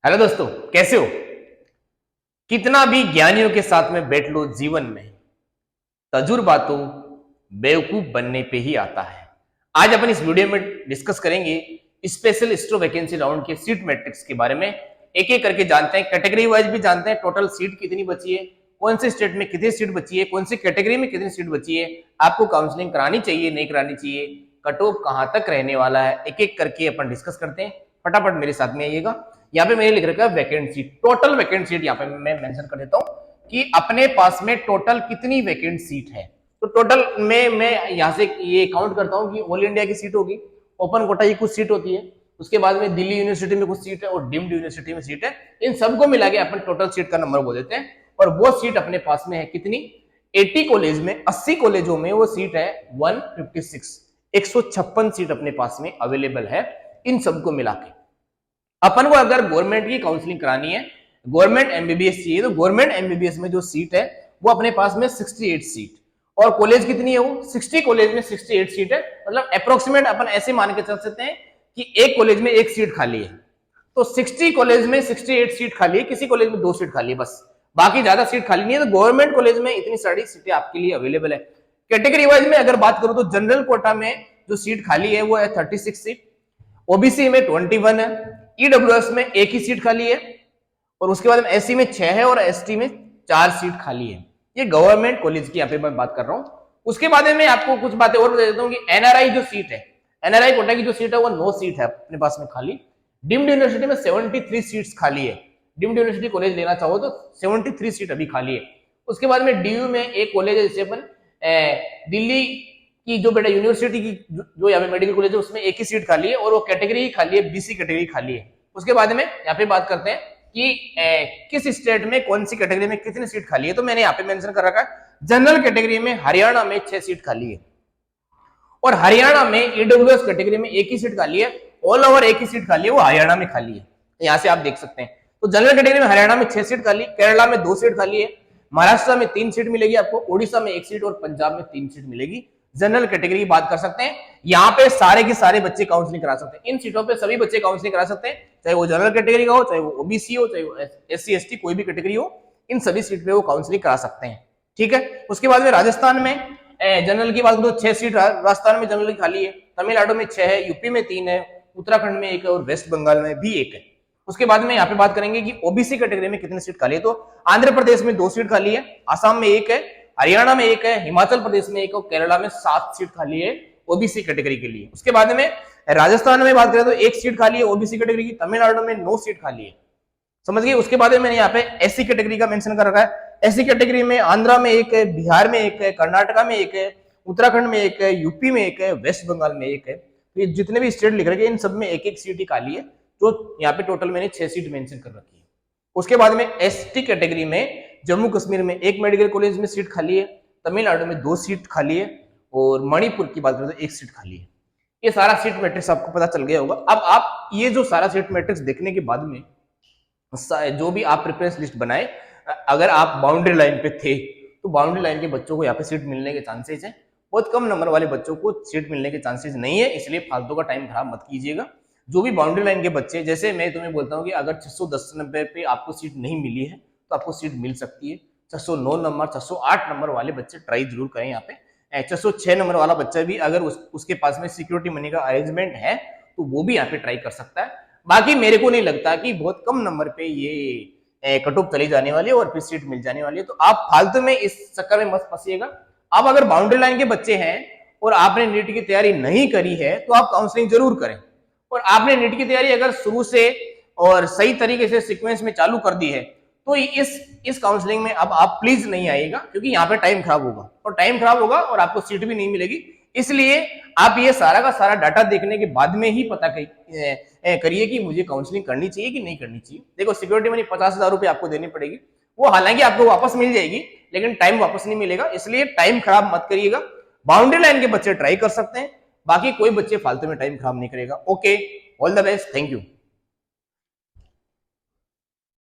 Hello दोस्तों, कैसे हो? कितना भी ज्ञानियों के साथ में बैठ लो जीवन में, तजुर्बा तो बेवकूफ बनने पे ही आता है। आज अपन इस वीडियो में डिस्कस करेंगे स्पेशल स्टो वैकेंसी राउंड के सीट मैट्रिक्स के बारे में। एक एक करके जानते हैं, कैटेगरी वाइज भी जानते हैं टोटल सीट कितनी बची है, कौन से स्टेट में कितनी सीट बची है, कौन सी कैटेगरी में कितनी सीट बची है, आपको काउंसलिंग करानी चाहिए नहीं करानी चाहिए, कट ऑफ कहां तक रहने वाला है, एक एक करके अपन डिस्कस करते हैं। फटाफट मेरे साथ में आइएगा। यहाँ पे मैंने लिख रखा है vacant seat, total vacant seat यहाँ पे मैं मेंशन कर देता हूँ कि अपने पास में टोटल कितनी वैकेंट सीट है। तो टोटल में मैं यहाँ से ये काउंट करता हूँ कि ऑल इंडिया की सीट होगी, ओपन कोटा की कुछ सीट होती है, उसके बाद में दिल्ली यूनिवर्सिटी में कुछ सीट है और डीम्ड यूनिवर्सिटी में सीट है। इन सबको मिला के अपन टोटल सीट का नंबर बोल देते हैं। और वो सीट अपने पास में है कितनी? 80 कॉलेज में, 80 कॉलेजों में वो सीट है 156, 156 सीट अपने पास में अवेलेबल है। इन सबको मिला के अपन को अगर गवर्नमेंट की काउंसलिंग करानी है, गवर्नमेंट एमबीबीएस चाहिए, तो गवर्नमेंट एमबीबीएस में जो सीट है वो अपने पास में 68 सीट। और कॉलेज कितनी है? वो 60 कॉलेज में 68 सीट है। मतलब अप्रोक्सीमेट अपन ऐसे मान के चल सकते हैं कि एक कॉलेज में एक सीट खाली है, तो 60 कॉलेज में 68 सीट खाली है, किसी कॉलेज में 2 सीट खाली है बस, बाकी ज्यादा सीट खाली नहीं है। तो गवर्नमेंट कॉलेज में इतनी सारी सीटें आपके लिए अवेलेबल है। कैटेगरी वाइज में अगर बात करूं तो जनरल कोटा में जो सीट खाली है वो है 36 सीट, ओबीसी में 21 है, ईडब्ल्यूएस में एक ही सीट खाली है, और उसके बाद एससी में 6 है और एसटी में 4 सीट खाली है। ये गवर्नमेंट कॉलेज की यहाँ पे मैं बात कर रहा हूँ। उसके बाद में मैं आपको कुछ बातें और बता देता हूँ कि एनआरआई जो सीट है, एनआरआई कोटा की जो सीट है वो 9 सीट है अपने पास में खाली। डीम्ड यूनिवर्सिटी में 73 सीट्स खाली है। डीम्ड यूनिवर्सिटी कॉलेज लेना चाहो तो 73 सीट अभी खाली है। उसके बाद में डीयू में एक कॉलेज है, जैसे अपन दिल्ली की जो बेटा यूनिवर्सिटी की जो यहाँ पे मेडिकल कॉलेज है उसमें एक ही सीट खाली है और वो कैटेगरी खाली है, बीसी कैटेगरी खाली है। उसके बाद में यहाँ पे बात करते हैं कि किस स्टेट में कौन सी कैटेगरी में कितनी सीट खाली है। तो मैंने यहाँ पे मेंशन कर रखा है जनरल कैटेगरी में हरियाणा में 6 सीट खाली है, और हरियाणा में ईडब्ल्यूएस कैटेगरी में एक ही सीट खाली है, ऑल ओवर एक ही सीट खाली है, वो हरियाणा में खाली है। यहाँ से आप देख सकते हैं। तो जनरल कैटेगरी में हरियाणा में 6 सीट खाली, केरला में 2 सीट खाली है, महाराष्ट्र में 3 सीट मिलेगी आपको, ओडिशा में 1 सीट और पंजाब में 3 सीट मिलेगी। जनरल कैटेगरी की बात कर सकते हैं, यहाँ पे सारे के सारे बच्चे काउंसलिंग करा सकते हैं। इन सीटों पे सभी बच्चे काउंसलिंग करा सकते हैं, चाहे वो जनरल कैटेगरी का हो, चाहे वो ओबीसी हो, चाहे वो एससी एसटी कोई भी कैटेगरी हो, इन सभी सीट पे वो काउंसलिंग करा सकते हैं। ठीक है। उसके बाद में राजस्थान में जनरल की बात करो तो 6 सीट राजस्थान में जनरल खाली है, तमिलनाडु में 6 है, यूपी में 3 है, उत्तराखंड में 1 है और वेस्ट बंगाल में भी 1 है। उसके बाद में यहाँ पे बात करेंगे कि ओबीसी कैटेगरी में कितनी सीट खाली है। तो आंध्र प्रदेश में 2 सीट खाली है, आसाम में 1 है, हरियाणा में 1 है, हिमाचल प्रदेश में 1 और केरला में 7 सीट खाली है ओबीसी कैटेगरी के लिए। उसके बाद में राजस्थान में बात करें तो 1 सीट खाली है ओबीसी कैटेगरी की, तमिलनाडु में 9 सीट खाली है। समझ गए। उसके बाद में मैंने यहाँ पे एससी कैटेगरी का मेंशन कर रखा है। एससी कैटेगरी में आंध्रा में 1 है, बिहार में 1 है, कर्नाटका में 1 है, उत्तराखंड में 1 है, यूपी में 1 है, वेस्ट बंगाल में 1 है। तो ये जितने भी स्टेट लिख रखे हैं इन सब में एक एक सीट ही खाली है। तो यहाँ पे टोटल मैंने 6 सीट मेंशन कर रखी है। उसके बाद में एसटी कैटेगरी में जम्मू कश्मीर में 1 मेडिकल कॉलेज में सीट खाली है, तमिलनाडु में 2 सीट खाली है और मणिपुर की बात करें तो 1 सीट खाली है। ये सारा सीट मैट्रिक्स आपको पता चल गया होगा। अब आप ये जो सारा सीट मैट्रिक्स देखने के बाद में जो भी आप प्रेफरेंस लिस्ट बनाए, अगर आप बाउंड्री लाइन पे थे तो बाउंड्री लाइन के बच्चों को यहाँ पे सीट मिलने के चांसेस है, बहुत कम नंबर वाले बच्चों को सीट मिलने के चांसेस नहीं है, इसलिए फालतू का टाइम खराब मत कीजिएगा। जो भी बाउंड्री लाइन के बच्चे, जैसे मैं तुम्हें बोलता हूँ कि अगर 610 नंबर पे आपको सीट नहीं मिली है तो आपको सीट मिल सकती है। 609 नंबर 608 नंबर वाले बच्चे ट्राई जरूर करें। यहाँ पे 606 नंबर वाला बच्चा भी अगर उसके पास में सिक्योरिटी मनी का अरेंजमेंट है तो वो भी यहाँ पे ट्राई कर सकता है। बाकी मेरे को नहीं लगता कि बहुत कम नंबर पे ये कट ऑफ चली जाने वाली है और फिर सीट मिल जाने वाली है। तो आप फालतू में इस चक्कर में मत फंसिएगा। आप अगर बाउंड्री लाइन के बच्चे हैं और आपने नीट की तैयारी नहीं करी है तो आप काउंसलिंग जरूर करें, और आपने नीट की तैयारी अगर शुरू से और सही तरीके से सीक्वेंस में चालू कर दी है तो इस काउंसलिंग में अब आप प्लीज नहीं आइएगा, क्योंकि यहाँ पे टाइम खराब होगा और टाइम खराब होगा और आपको सीट भी नहीं मिलेगी। इसलिए आप ये सारा का सारा डाटा देखने के बाद में ही पता करिए कि मुझे काउंसलिंग करनी चाहिए कि नहीं करनी चाहिए। देखो, सिक्योरिटी मनी 50,000 रुपये आपको देनी पड़ेगी, वो हालांकि आपको वापस मिल जाएगी लेकिन टाइम वापस नहीं मिलेगा, इसलिए टाइम खराब मत करिएगा। बाउंड्री लाइन के बच्चे ट्राई कर सकते हैं, बाकी कोई बच्चे फालतू में टाइम खराब नहीं करेगा। Okay, all the best, thank you.